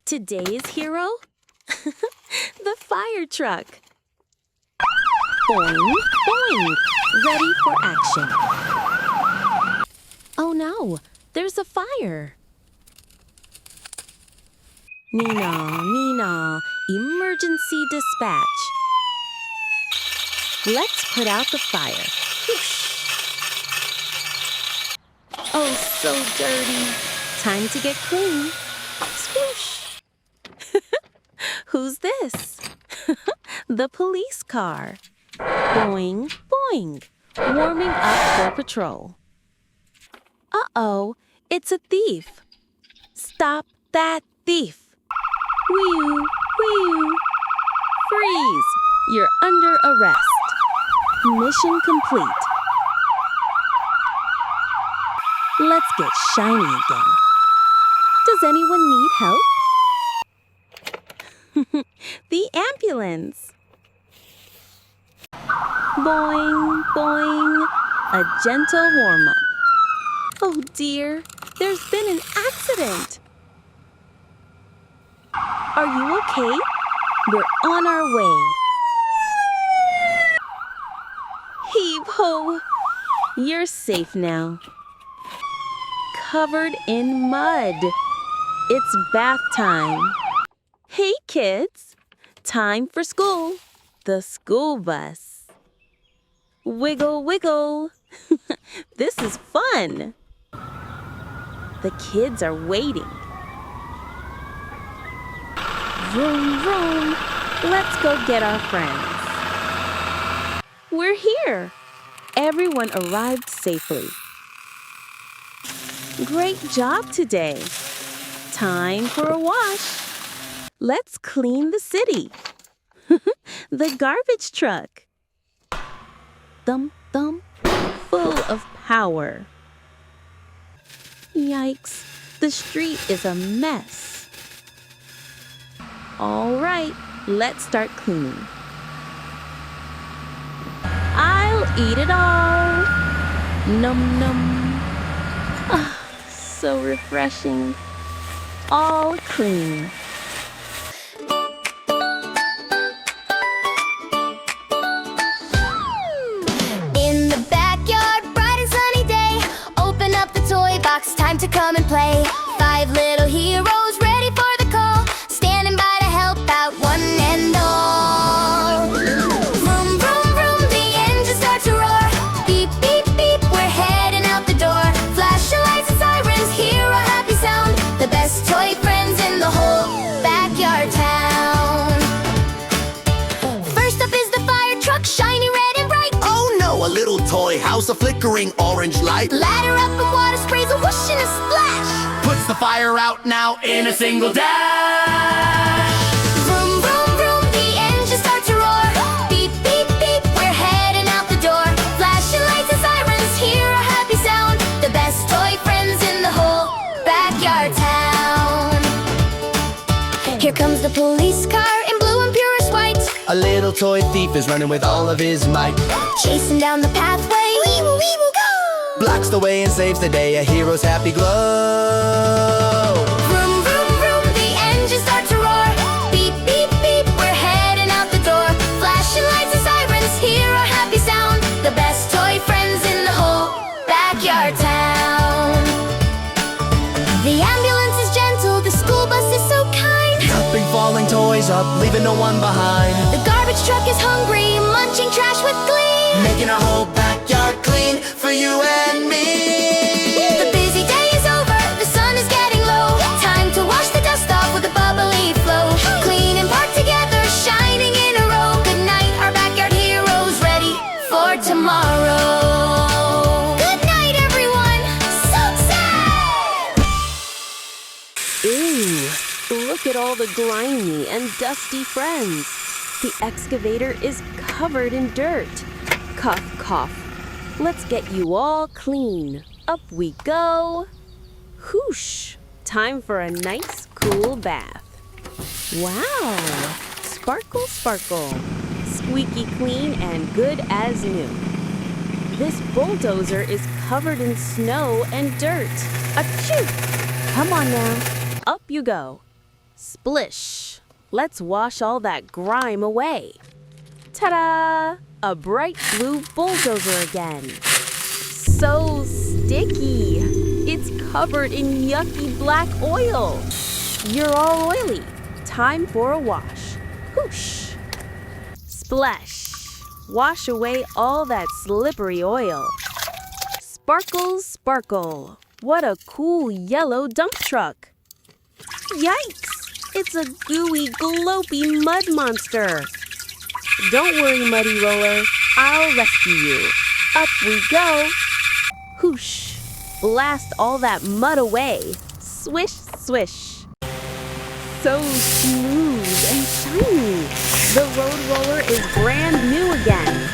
Today's hero? The fire truck. Boing, boing, ready for action. Oh no, there's a fire. Nina, Nina, emergency dispatch. Let's put out the fire. Whoosh. Oh, so dirty. Time to get clean. Swoosh. Who's this? The police car. Boing, boing, warming up for patrol. Uh-oh, it's a thief. Stop that thief. Whee-oo, whee-oo. Freeze, you're under arrest. Mission complete. Let's get shiny again. Does anyone need help? The ambulance. Boing, boing, a gentle warm-up. Oh dear, there's been an accident. Are you okay? We're on our way. Heave-ho! You're safe now. Covered in mud. It's bath time. Hey kids, time for school. The school bus. Wiggle, wiggle. This is fun. The kids are waiting. Vroom, vroom. Let's go get our friends. We're here. Everyone arrived safely. Great job today. Time for a wash. Let's clean the city. The garbage truck. Thump, thump, full of power. Yikes, the street is a mess. All right, let's start cleaning. I'll eat it all. Num, num. Ah, so refreshing. All clean. In the backyard, bright and sunny day. Open up the toy box, time to come and play. 5 little heroes ready for the call, standing by to help out one and all. Vroom, vroom, vroom, the engine starts to roar. Beep, beep, beep, we're heading out the door. Flashing lights and sirens, hear a happy sound. The best toy friends in the whole backyard town. First up is the fire truck, shiny red and bright. Oh no, a little toy house, a flickering orange light. Ladder up and water sprays, a whoosh and a splash. Puts the fire out now in a single dash. Vroom, vroom, vroom, the engine starts to roar. Beep, beep, beep, we're heading out the door. Flashing lights and sirens, hear a happy sound. The best toy friends in the whole backyard town. Here comes the police car in blue and purest white, A little toy thief is running with all of his might. chasing down the pathway. Weeble, weeble, go! Blocks the way and saves the day, a hero's happy glow. Vroom, vroom, vroom, the engine starts to roar. Beep, beep, beep, we're heading out the door. Flashing lights and sirens, hear a happy sound. The best toy friends in the whole backyard town. The ambulance is gentle, the school bus is so kind. Helping falling toys up, leaving no one behind. The garbage truck is hungry, munching trash with glee. Making our whole backyard clean for you and me. The busy day is over, the sun is getting low. Time to wash the dust off with a bubbly flow. Clean and park together, shining in a row. Good night, our backyard heroes, ready for tomorrow. Good night, everyone. So sad. Ooh, look at all the grimy and dusty friends. The excavator is covered in dirt. Cough, cough. Let's get you all clean. Up we go. Whoosh! Time for a nice, cool bath. Wow! Sparkle, sparkle. Squeaky clean and good as new. This bulldozer is covered in snow and dirt. Achoo! Come on now. Up you go. Splish! Let's wash all that grime away. Ta-da! A bright blue bulldozer again. So sticky! It's covered in yucky black oil. You're all oily. Time for a wash. Whoosh! Splash! Wash away all that slippery oil. Sparkle, sparkle. What a cool yellow dump truck. Yikes! It's a gooey, glopey mud monster. Don't worry, Muddy Roller. I'll rescue you. Up we go. Whoosh! Blast all that mud away. Swish, swish. So smooth and shiny. The road roller is brand new again.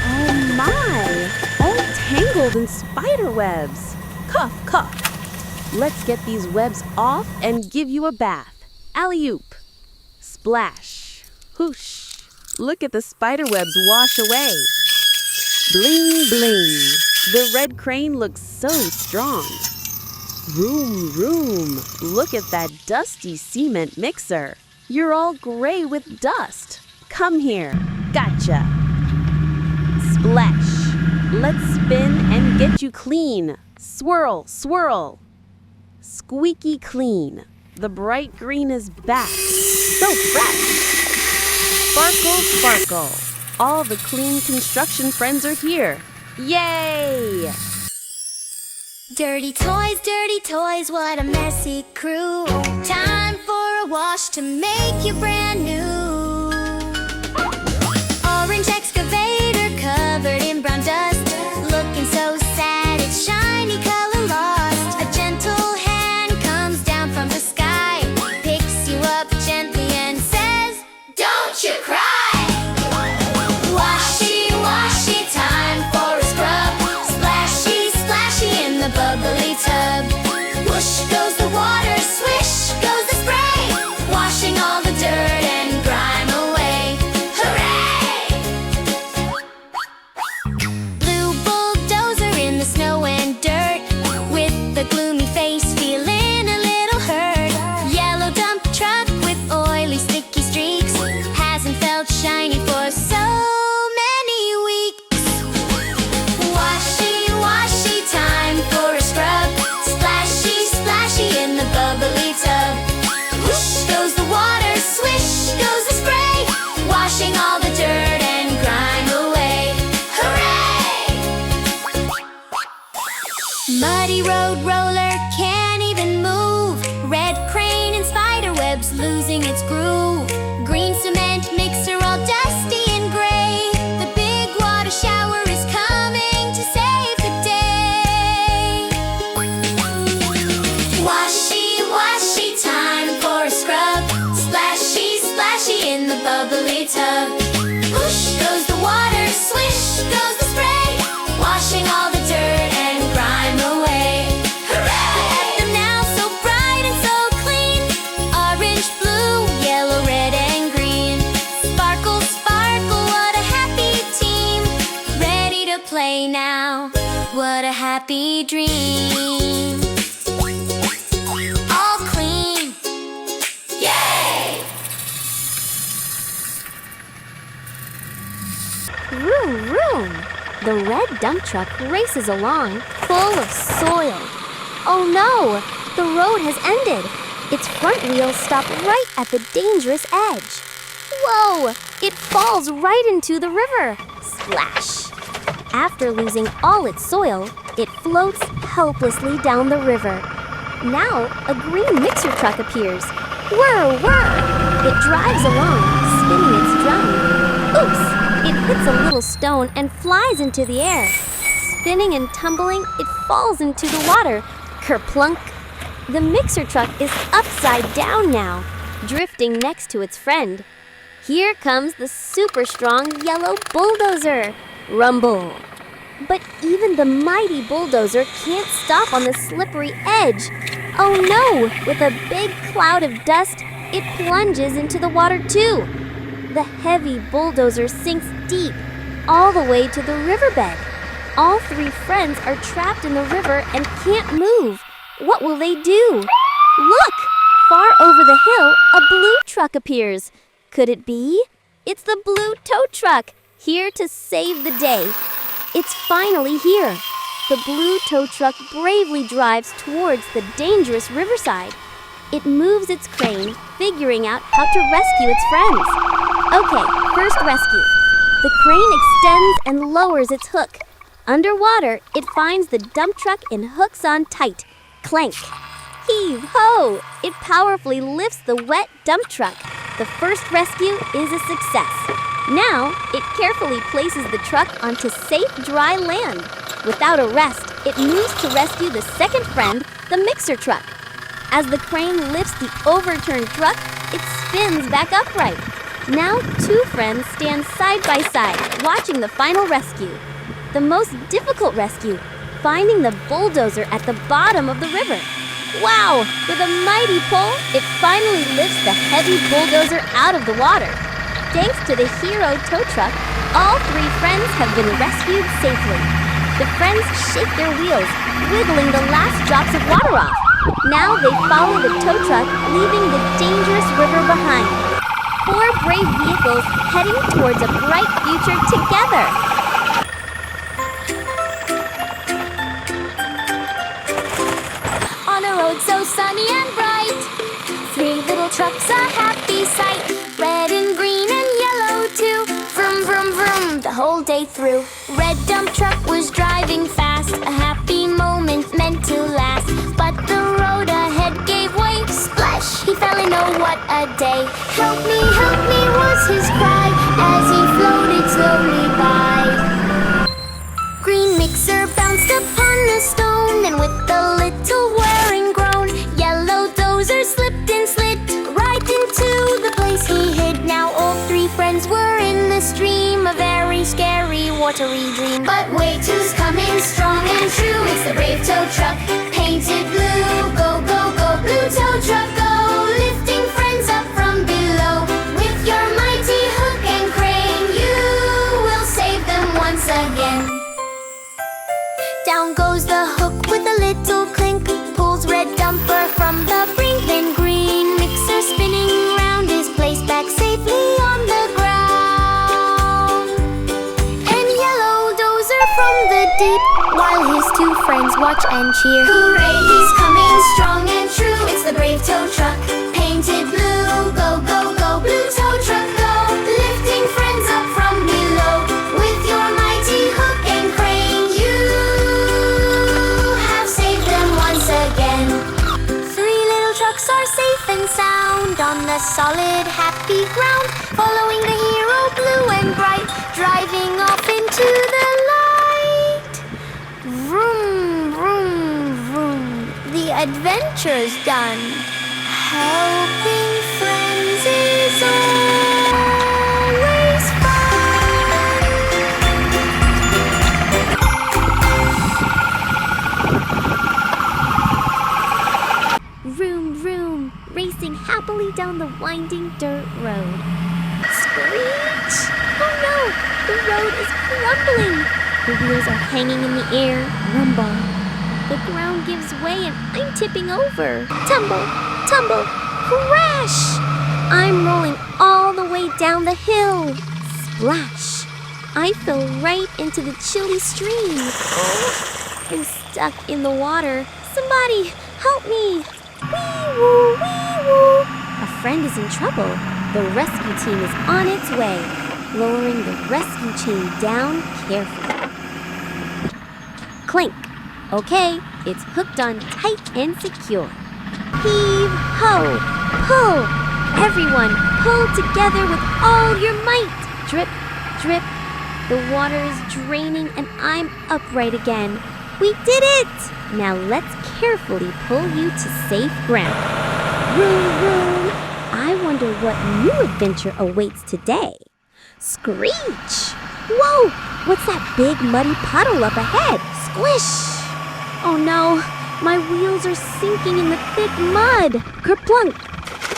Oh my! All tangled in spider webs. Cough, cough. Let's get these webs off and give you a bath. Alley-oop. Splash. Whoosh. Look at the spider webs wash away. Bling, bling. The red crane looks so strong. Vroom, vroom. Look at that dusty cement mixer. You're all gray with dust. Come here. Gotcha. Splash. Let's spin and get you clean. Swirl, swirl. Squeaky clean. The bright green is back. So fresh. Sparkle, sparkle. All the clean construction friends are here. Yay! Dirty toys, what a messy crew. Time for a wash to make you brand new. Orange excavator covered in brown dust, looking so sad, its shiny color lost. A gentle hand comes down from the sky, picks you up gently and says, "Don't you cry." Washy, washy, time for a scrub. Splashy, splashy in the bubbly tub. Whoosh goes the water, swish goes the spray, washing all the dirt and grime away. Hooray! Blue bulldozer in the snow and dirt, with the gloomy face feeling a little hurt. Yellow dump truck with oily sticky streaks, hasn't felt shiny for so many weeks. Washy, washy, time for a scrub. Splashy, splashy in the bubbly tub. Whoosh goes the water, swish goes the spray, washing all the dirt and grime away. Hooray! Muddy road roller can't even move. Red crane and spider webs losing its groove. Green cement mixer all dusty and gray. The big water shower is coming to save the day. Washy, washy, time for a scrub. Splashy, splashy in the bubbly tub. Whoosh goes the water, swish goes the spray, washing all the dirt and grime away. Hooray! Look at them now, so bright and so clean. Orange, blue, yellow, red, and green. Sparkle, sparkle, what a happy team. Ready to play now. What a happy dream. All clean. Yay! Vroom, vroom! The red dump truck races along, full of soil. Oh no! The road has ended. Its front wheels stop right at the dangerous edge. Whoa! It falls right into the river. Splash! After losing all its soil, it floats helplessly down the river. Now, a green mixer truck appears. Whir, whir! It drives along, spinning its drum. Oops! It hits a little stone and flies into the air. Spinning and tumbling, it falls into the water. Kerplunk! The mixer truck is upside down now, drifting next to its friend. Here comes the super strong yellow bulldozer. Rumble! But even the mighty bulldozer can't stop on the slippery edge. Oh no! With a big cloud of dust, it plunges into the water too. The heavy bulldozer sinks deep, all the way to the riverbed. All three friends are trapped in the river and can't move. What will they do? Look! Far over the hill, a blue truck appears. Could it be? It's the blue tow truck, here to save the day. It's finally here. The blue tow truck bravely drives towards the dangerous riverside. It moves its crane, figuring out how to rescue its friends. Okay, first rescue. The crane extends and lowers its hook. Underwater, it finds the dump truck and hooks on tight. Clank. Heave ho! It powerfully lifts the wet dump truck. The first rescue is a success. Now, it carefully places the truck onto safe, dry land. Without a rest, it moves to rescue the second friend, the mixer truck. As the crane lifts the overturned truck, it spins back upright. Now, two friends stand side by side, watching the final rescue. The most difficult rescue, finding the bulldozer at the bottom of the river. Wow! With a mighty pull, it finally lifts the heavy bulldozer out of the water. Thanks to the hero tow truck, all three friends have been rescued safely. The friends shake their wheels, wiggling the last drops of water off. Now they follow the tow truck, leaving the dangerous river behind. Four brave vehicles heading towards a bright future together. On a road so sunny and bright, three little trucks a happy sight. Red and green and yellow too. Vroom, vroom, vroom, the whole day through. Red dump truck was driving fast, a happy moment meant to last. But the road ahead gave way. Splash, he fell in, oh what a day. Help me, was his cry as he floated slowly by. Green mixer bounced upon a stone, and with a little whir and groan, yellow dozer slipped and slid right into the place he hid. Now all three friends were in the stream, a very scary, watery dream. But wait, who's coming strong and true? It's the brave tow truck, painted blue. Go, go, go, blue tow truck, go, lifting friends up from below. With your mighty hook and crane, you will save them once again. Down goes the hook with a little clink, pulls red dumper from the brink. Then green mixer spinning round is placed back safely on the ground. And yellow dozer from the deep, while his two friends watch and cheer. Hooray, he's coming strong and true. It's the brave tow truck, painted blue. Go, go, go, blue tow truck, go, lifting friends up from below. With your mighty hook and crane, you again. Three little trucks are safe and sound on the solid, happy ground, following the hero blue and bright, driving off into the light. Vroom, vroom, vroom, the adventure's done. Helping friends is always fun. Vroom, vroom, racing happily down the winding dirt road. Screech! Oh no! The road is crumbling! The wheels are hanging in the air. Rumble. The ground gives way and I'm tipping over. Tumble, tumble, crash! I'm rolling all the way down the hill. Splash! I fell right into the chilly stream. Oh, I'm stuck in the water. Somebody, help me! Wee-woo, wee-woo! A friend is in trouble. The rescue team is on its way, lowering the rescue chain down carefully. Clink. Okay, it's hooked on tight and secure. Heave ho! Pull! Everyone, pull together with all your might! Drip, drip. The water is draining and I'm upright again. We did it! Now let's carefully pull you to safe ground. Vroom, vroom. I wonder what new adventure awaits today. Screech! Whoa! What's that big muddy puddle up ahead? Squish! Oh no! My wheels are sinking in the thick mud. Kerplunk!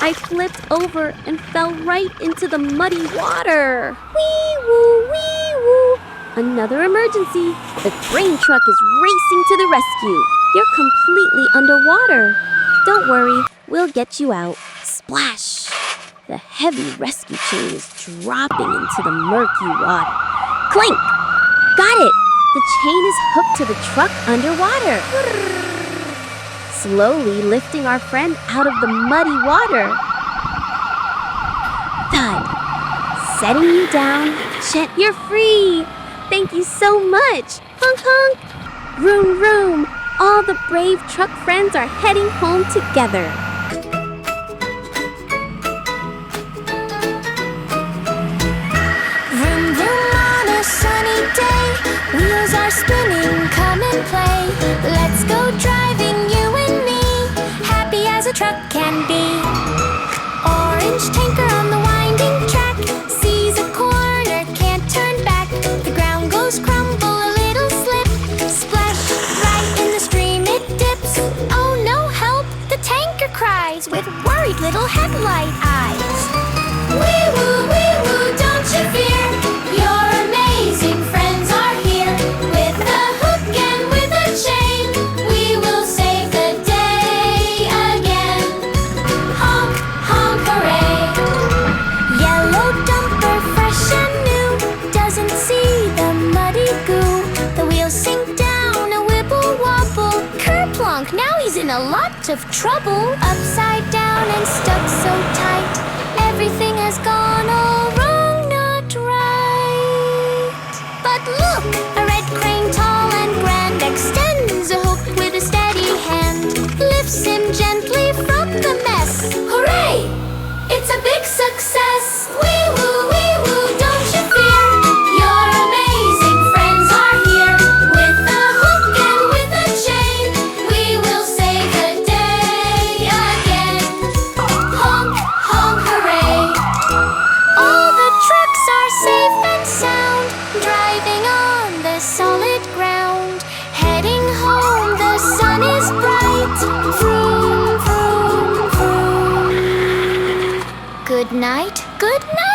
I flipped over and fell right into the muddy water. Wee-woo, wee-woo! Another emergency! The crane truck is racing to the rescue. You're completely underwater. Don't worry, We'll get you out. Splash! The heavy rescue chain is dropping into the murky water. Clink! Got it! The chain is hooked to the truck underwater. Slowly lifting our friend out of the muddy water. Thud! Setting you down. You're free! Thank you so much! Honk honk! Room room! All the brave truck friends are heading home together. Vroom, vroom on a sunny day. Wheels are spinning, come and play. Let's go driving, you and me. Happy as a truck can be. Orange tanker on the winding track. Sees a corner, can't turn back. The ground goes crumble, a little slip. Splash, right in the stream it dips. Oh no, help, the tanker cries with worried little headlight eyes. Wee woo, don't you fear. Your amazing friends are here. With a hook and with a chain, we will save the day again. Honk, honk, hooray. Yellow dumper, fresh and new, doesn't see the muddy goo. The wheels sink down, a wibble wobble. Kerplunk, now he's in a lot of trouble. Upside down and stuck so tight. Everything has gone all wrong, not right. But look, a red crane tall and grand extends a hook with a steady hand. Lifts him gently from the mess. Hooray! It's a big success. Wee woo, don't you fear. Your amazing friends are here. With a hook and with a chain, we will save the day again. Honk, honk, hooray. All the trucks are safe and sound, driving on the solid ground. Heading home, the sun is bright. Vroom, vroom, vroom. Good night, good night.